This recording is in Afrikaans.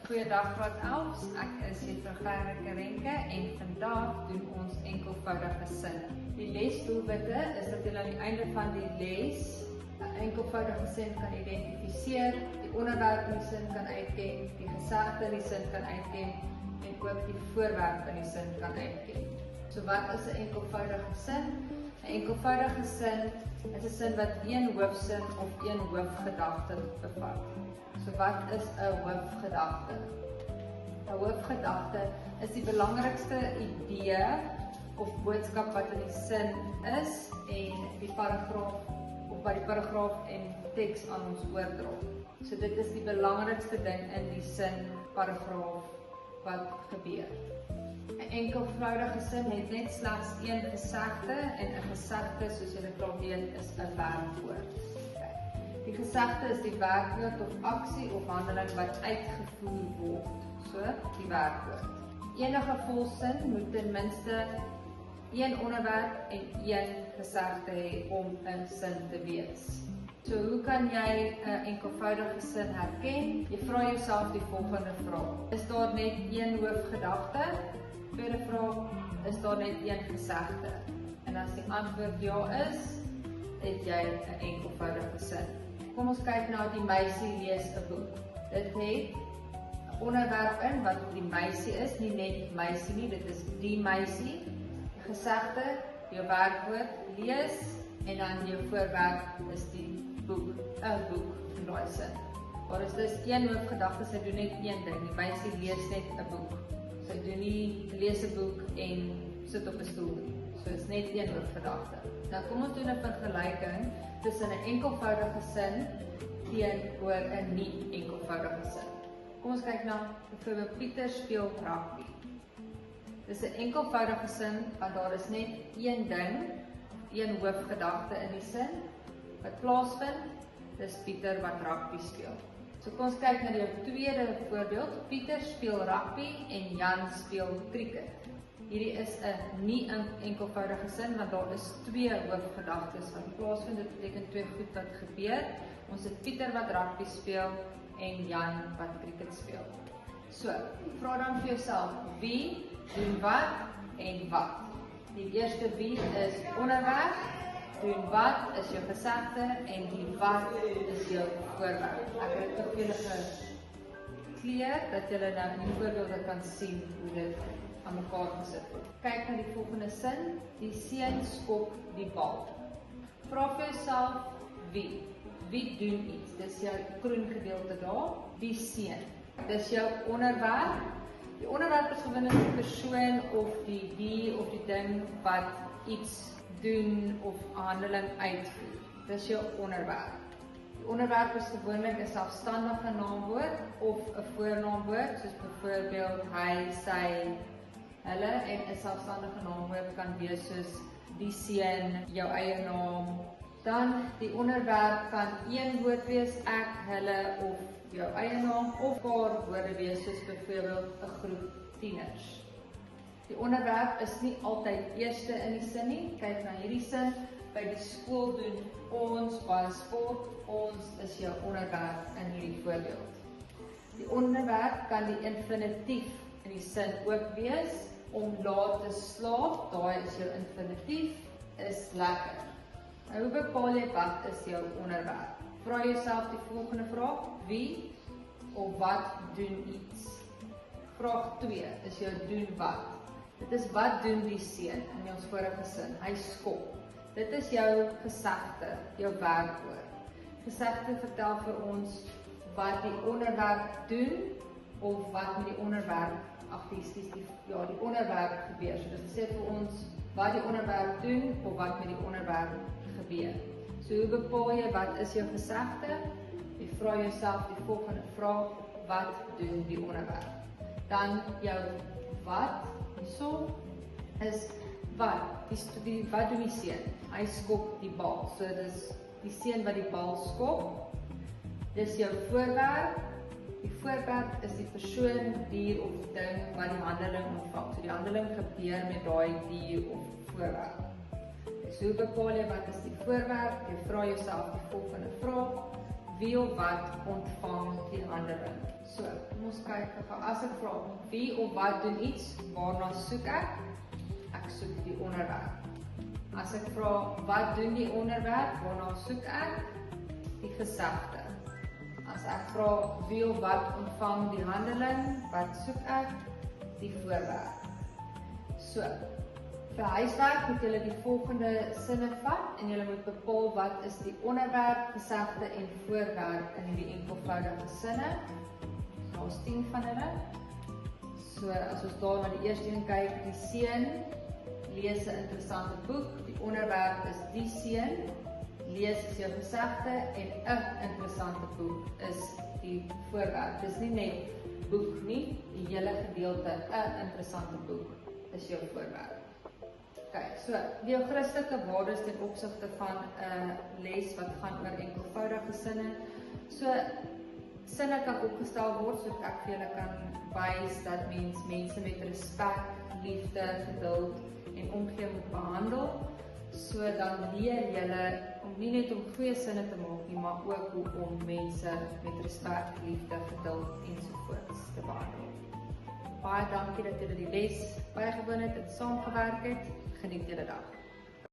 Goeiedag graad 11, ek is Juffrou Gerike Renke en vandag doen ons enkelvoudige sin. Die lesdoelwitte is dat julle aan die einde van die les 'n enkelvoudige sin kan identifiseer, die onderwerp in die sin kan uitken, die gesegde in die sin kan uitken en ook die voorwerp in die sin kan uitken. So wat is 'n enkelvoudige sin? 'n Enkelvoudige sin is 'n sin wat een hoofsin of een hoofgedagte bevat. So wat is 'n hoofgedagte? 'n Hoofgedagte is die belangrikste idee of boodskap wat in die sin is en die paragraaf of wat die paragraaf en teks aan ons oordra. So dit is die belangrikste ding in die sin paragraaf wat gebeur. 'n Enkelvoudige sin het net slegs een gesegde en 'n gesegde, soos julle dalk weet, is 'n werkwoord. Die gesegde is die werkwoord of aksie of handeling wat uitgevoer word, so die werkwoord. Enige volsin moet ten minste een onderwerp en een gesegde hê om 'n sin te wees. So hoe kan jy 'n enkelvoudige sin herken? Jy vra jouself die volgende vraag. Is daar net een hoofgedagte? Tweede vraag, is daar net een gesegde? En as die antwoord ja is, het jy 'n enkelvoudige sin. Kom ons kyk na die meisie lees 'n boek. Dit het 'n onderwerp in wat die meisie is, nie net meisie nie, dit is die meisie. Die gesegde, jou werkwoord lees en dan jou voorwerp is die boek, 'n boek in daai sin. Maar is dus een hoofgedagte, sy doen net een ding, die meisie lees net 'n boek. Sy doen nie lees 'n boek en sit op 'n stoel nie. So is net een hoofgedagte. Nou kom ons doen 'n vergelyking tussen 'n enkelvoudige sin teenoor 'n nie enkelvoudige sin. Kom ons kyk na byvoorbeeld Pieter speel rugby. Dis 'n enkelvoudige sin want daar is net een ding, een hoofgedagte in die sin wat plaasvind, dis Pieter wat rugby speel. So kom ons kyk na die tweede voorbeeld. Pieter speel rugby en Jan speel cricket. Hierdie is 'n nie enkelvoudige sin want daar is twee hoofgedagtes wat plaasvind. Dit beteken twee goed wat gebeur. Ons het Pieter wat rugby speel en Jan wat cricket speel. So, vra dan vir jouself, wie doen wat en wat? Die eerste wie is onderwerp, doen wat is jou gesegde en die wat is jou voorwerp. Ek het dit vir julle gekleer dat julle nou in die voorbeelde kan sien hoe dit aan mekaar gesit word. Kyk na die volgende sin, die seun skop die bal. Vra vir jouself wie? Wie doen iets? Dis jou groen gedeelte daar, die seun. Dis jou onderwerp. Die onderwerp is gewoonlik die persoon of die dier of die ding wat iets doen of handeling uitvoer. Dis jou onderwerp. Die onderwerp is gewoonlik 'n selfstandige naamwoord of 'n voornaamwoord, soos byvoorbeeld hy, sy, hulle, en 'n selfstandige naamwoord kan wees soos die seun, jou eie naam. Dan die onderwerp kan een woord wees, ek, hulle of jou eie naam, of paar woorde wees soos byvoorbeeld 'n groep tieners. Die onderwerp is nie altyd eerste in die sin nie. Kyk na hierdie sin, by die skool doen ons baie sport, ons is jou onderwerp in hierdie voorbeeld. Die onderwerp kan die infinitief in die sin ook wees, om laat te slaap, daai is jou infinitief, is lekker. Nou hoe bepaal jy wat is jou onderwerp? Vra jouself die volgende vraag, wie of wat doen iets? Vraag 2 is jou doen wat. Dit is wat doen die seun in ons vorige sin, hy skop. Dit is jou gesegde, jou werkwoord. Gesegde vertel vir ons wat die onderwerp doen of wat met die onderwerp, die onderwerp gebeur. So dit sê vir ons wat die onderwerp doen of wat met die onderwerp gebeur. So hoe bepaal jy wat is jou gesegde? Jy vra jouself die volgende vraag, wat doen die onderwerp? Dan jou wat, hierso, is wat? Wat doen die seun? Hy skop die bal. So dis die seun wat die bal skop. Dis jou voorwerp. Die voorwerp is die persoon, dier of ding wat die handeling ontvang. So die handeling gebeur met daai dier of voorwerp. So hoe bepaal jy wat is die voorwerp? Jy vra jouself die volgende vraag. wie of wat ontvang die handeling. So, kom ons kyk, as ek vra, wie of wat doen iets, waarna soek ek? Ek soek die onderwerp. As ek vra, wat doen die onderwerp, waarna soek ek? Die gesegde. As ek vra, wie of wat ontvang die handeling, wat soek ek? Die voorwerp. So, vir huiswerk moet julle die volgende sinne vat en julle moet bepaal wat is die onderwerp, gesegde en voorwerp in die enkelvoudige sinne. Daar is 10 van hulle. So, as ons daar na die eerste een kyk, die seun lees 'n interessante boek, die onderwerp is die seun, lees is jou gesegde en 'n interessante boek is die voorwerp. Dis nie net boek nie, die hele gedeelte, 'n interessante boek is jou voorwerp. Okay, so die jou Christelike waardes ten opsigte van 'n les wat gaan oor enkelvoudige sinne. So sinne kan opgestel word sodat ek vir julle kan wys dat mense met respek, liefde, geduld en omgee moet behandel. So dan leer julle om nie net om goeie sinne te maak nie, maar ook hoe om mense met respek, liefde, geduld ensovoorts te behandel. Baie dankie dat julle die les bygewoon het en saamgewerk het. Geniet julle dag.